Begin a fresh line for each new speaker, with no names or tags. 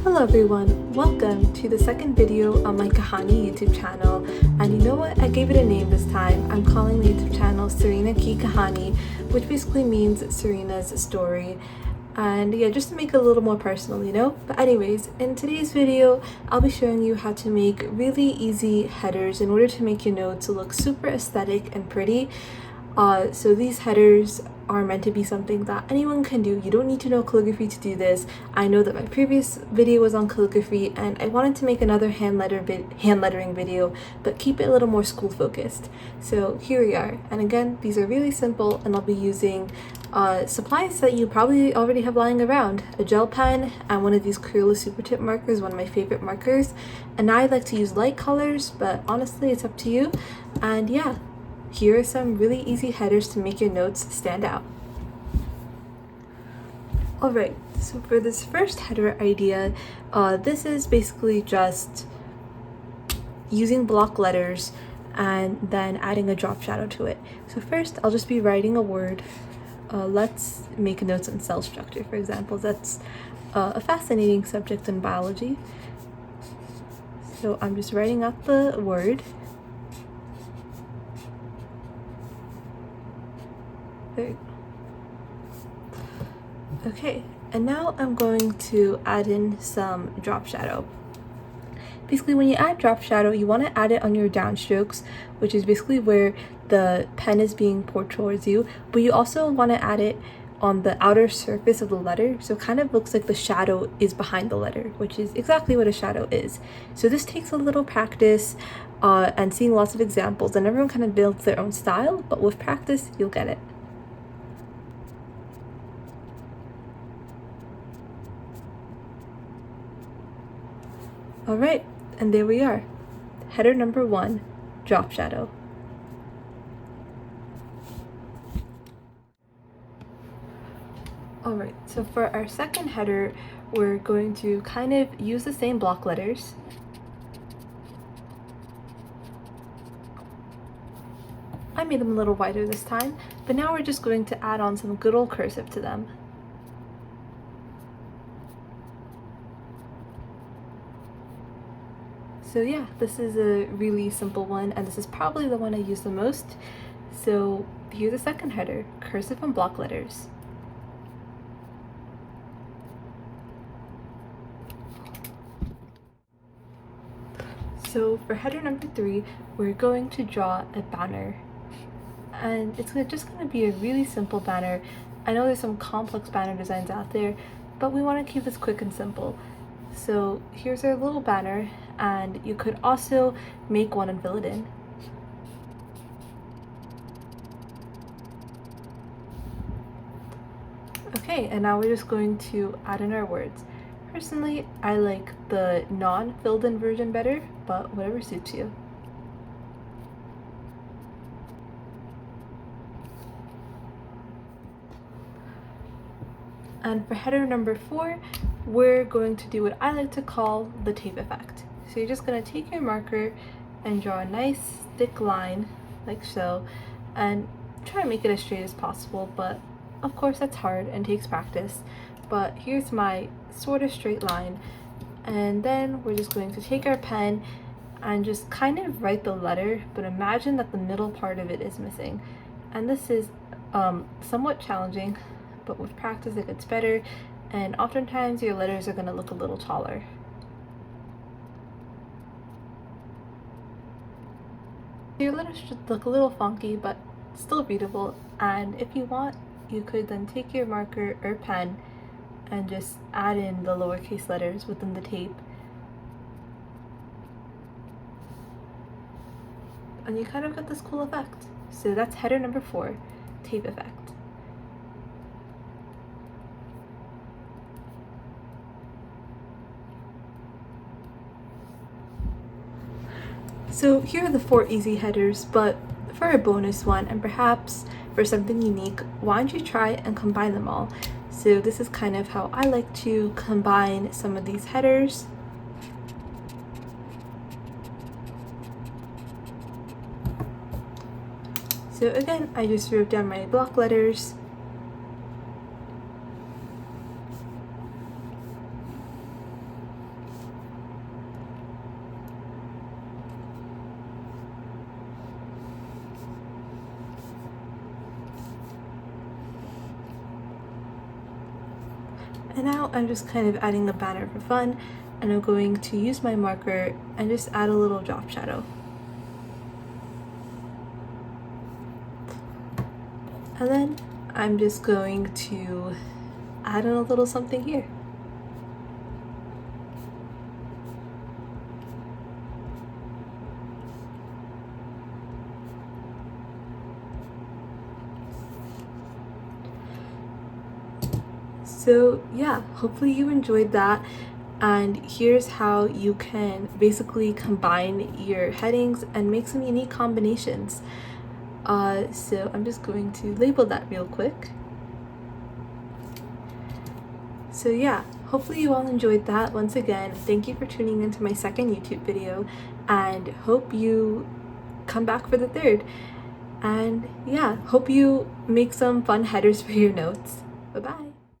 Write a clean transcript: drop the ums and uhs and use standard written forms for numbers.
Hello everyone, welcome to the second video on my Kahani YouTube channel. And you know what, I gave it a name this time. I'm calling the YouTube channel Serena Ki Kahani, which basically means Serena's story. And yeah, just to make it a little more personal, you know? But anyways, in today's video, I'll be showing you how to make really easy headers in order to make your notes look super aesthetic and pretty. So these headers are meant to be something that anyone can do. You don't need to know calligraphy to do this. I know that my previous video was on calligraphy and I wanted to make another hand lettering video, but keep it a little more school focused. So here we are. And again, these are really simple and I'll be using supplies that you probably already have lying around. A gel pen and one of these Crayola super tip markers, one of my favorite markers. And I like to use light colors, but honestly it's up to you. And yeah, here are some really easy headers to make your notes stand out. Alright, so for this first header idea, this is basically just using block letters and then adding a drop shadow to it. So first, I'll just be writing a word. Let's make notes on cell structure, for example. That's a fascinating subject in biology. So I'm just writing out the word. There. Okay, and now I'm going to add in some drop shadow. Basically, when you add drop shadow, you want to add it on your downstrokes, which is basically where the pen is being poured towards you, but you also want to add it on the outer surface of the letter, so it kind of looks like the shadow is behind the letter, which is exactly what a shadow is. So this takes a little practice and seeing lots of examples, and everyone kind of builds their own style, but with practice, you'll get it. Alright, and there we are. Header number 1, drop shadow. Alright, so for our second header, we're going to kind of use the same block letters. I made them a little wider this time, but now we're just going to add on some good old cursive to them. So yeah, this is a really simple one, and this is probably the one I use the most. So here's the second header, cursive and block letters. So for header number 3, we're going to draw a banner. And it's just going to be a really simple banner. I know there's some complex banner designs out there, but we want to keep this quick and simple. So here's our little banner, and you could also make one and fill it in. Okay, and now we're just going to add in our words. Personally, I like the non-filled in version better, but whatever suits you. And for header number 4, we're going to do what I like to call the tape effect. So you're just going to take your marker and draw a nice thick line, like so, and try to make it as straight as possible, but of course that's hard and takes practice. But here's my sort of straight line, and then we're just going to take our pen and just kind of write the letter, but imagine that the middle part of it is missing. And this is somewhat challenging, but with practice it gets better, and oftentimes your letters are going to look a little taller. Your letters should look a little funky, but still readable, and if you want, you could then take your marker or pen and just add in the lowercase letters within the tape. And you kind of get this cool effect. So that's header number 4, tape effect. So here are the 4 easy headers, but for a bonus one, and perhaps for something unique, why don't you try and combine them all? So this is kind of how I like to combine some of these headers. So again, I just wrote down my block letters. And now I'm just kind of adding a banner for fun, and I'm going to use my marker and just add a little drop shadow. And then I'm just going to add in a little something here. So yeah, hopefully you enjoyed that, and here's how you can basically combine your headings and make some unique combinations. So I'm just going to label that real quick. So yeah, hopefully you all enjoyed that. Once again, thank you for tuning into my second YouTube video, and hope you come back for the third. And yeah, hope you make some fun headers for your notes. Bye-bye.